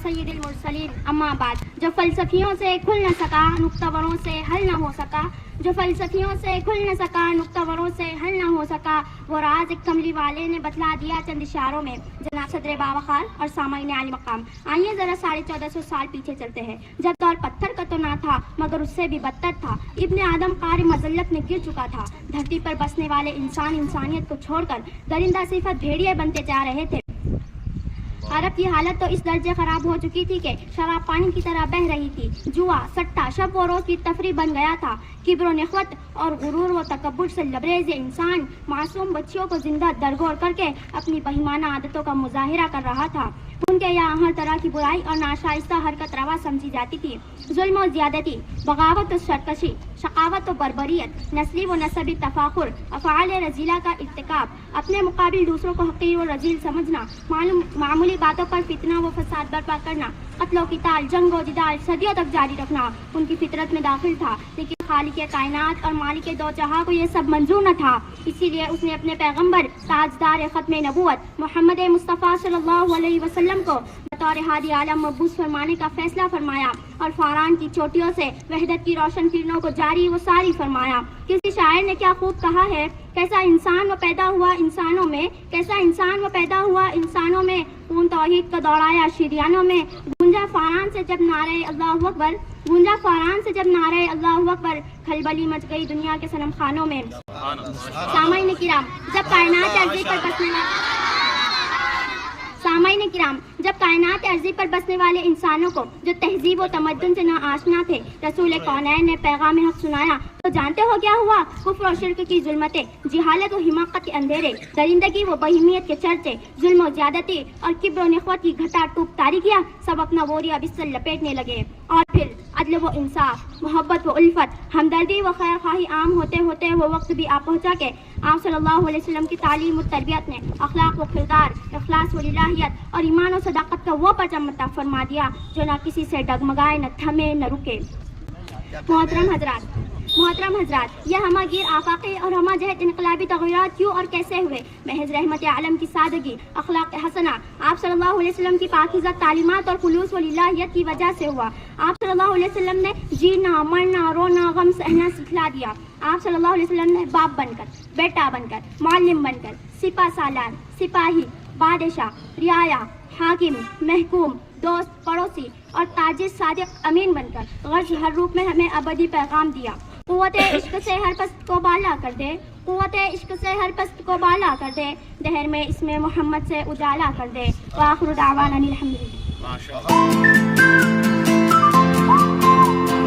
سید المرسلین اما بعد. جو فلسفیوں سے کھل نہ سکا نقطہ وروں سے حل نہ ہو سکا، جو فلسفیوں سے کھل نہ سکا نقطہ وروں سے حل نہ ہو سکا، وہ راز ایک کملی والے نے بتلا دیا چند اشاروں میں. جناب صدر باوقار اور سامعین عالی مقام، آئیے ذرا 1450 سال پیچھے چلتے ہیں، جب دور پتھر کا تو نہ تھا مگر اس سے بھی بدتر تھا. ابن آدم قعر مذلت میں گر چکا تھا. دھرتی پر بسنے والے انسان انسانیت کو چھوڑ کر درندہ صفت بھیڑیے بنتے جا رہے تھے. عرب کی حالت تو اس درجے خراب ہو چکی تھی کہ شراب پانی کی طرح بہہ رہی تھی. جوا، سٹا، شب و روز کی تفریح بن گیا تھا. کبر و نخوت اور غرور و تکبر سے لبریز انسان معصوم بچیوں کو زندہ درگور کر کے اپنی بہیمانہ عادتوں کا مظاہرہ کر رہا تھا. ان کے یہاں ہر طرح کی برائی اور ناشائستہ حرکت روا سمجھی جاتی تھی. ظلم و زیادتی، بغاوت و سرکشی، شقاوت و بربریت، نسلی و نسبی تفاخر، افعال رذیلہ کا ارتکاب، اپنے مقابل دوسروں کو حقیر و رذیل سمجھنا، معمولی باتوں پر فتنہ و فساد برپا کرنا، قتل و قتال، جنگ و جدال صدیوں تک جاری رکھنا ان کی فطرت میں داخل تھا. لیکن خالق کائنات اور مالک دو جہاں کو یہ سب منظور نہ تھا. اسی لیے اس نے اپنے پیغمبر تاجدار ختم نبوت محمد مصطفیٰ صلی اللہ علیہ وسلم کو بطور ہادی عالم مبعوث فرمانے کا فیصلہ فرمایا اور فاران کی چوٹیوں سے وحدت کی روشن کرنوں کو جاری و ساری فرمایا. کسی شاعر نے کیا خوب کہا ہے، کیسا انسان وہ پیدا ہوا انسانوں میں، کیسا انسان وہ پیدا ہوا انسانوں میں، خون توحید کو دوڑایا شریانوں میں. گونجا فاران سے جب نعرہ اللہ اکبر، گونجا فاران سے جب نعرہ اللہ اکبر، کھلبلی مچ گئی دنیا کے صنم خانوں میں. سامعین کرام، جب کائنات عرضی پر بسنے سامعین کرام جب کائنات عرضی پر بسنے والے انسانوں کو جو تہذیب و تمدن سے نہ آشنا تھے رسول کونین نے پیغام حق سنایا تو جانتے ہو کیا ہوا؟ کفر و شرک کی ظلمتیں، جہالت و حماقت کے اندھیرے، درندگی و بہیمیت کے چرچے، ظلم و زیادتی اور کبر و نخوت کی گھٹا ٹوپ تاریکیاں سب اپنا بوریا بستر لپیٹنے لگے. اور پھر عدل و انصاف، محبت و الفت، ہمدردی و خیر خواہی عام ہوتے ہوتے وہ وقت بھی آ پہنچا کہ آپ صلی اللہ علیہ وسلم کی تعلیم و تربیت نے اخلاق و کردار، اخلاص و الہیت اور ایمان و صداقت کا وہ پرچم عطا فرما دیا جو نہ کسی سے ڈگمگائے، نہ تھمے، نہ رکے. محترم حضرات، یہ ہمہ گیر آفاقی اور ہمہ جہت انقلابی تغیرات کیوں اور کیسے ہوئے؟ محض رحمت عالم کی سادگی، اخلاق حسنہ، آپ صلی اللہ علیہ وسلم کی پاکیزہ تعلیمات اور خلوص و للہیت کی وجہ سے ہوا. آپ صلی اللہ علیہ وسلم نے جینا، مرنا، رونا، غم سہنا سکھلا دیا. آپ صلی اللہ علیہ وسلم نے باپ بن کر، بیٹا بن کر، معلم بن کر، سپہ سالار، سپاہی، بادشاہ، رعایا، حاکم، محکوم، دوست، پڑوسی اور تاجر صادق امین بن کر غرض ہر روپ میں ہمیں ابدی پیغام دیا. قوت عشق سے ہر پست کو بالا کر دے، قوت عشق سے ہر پست کو بالا کر دے، دہر میں اسم محمد سے اجالا کر دے. وآخر دعوانا الحمدللہ.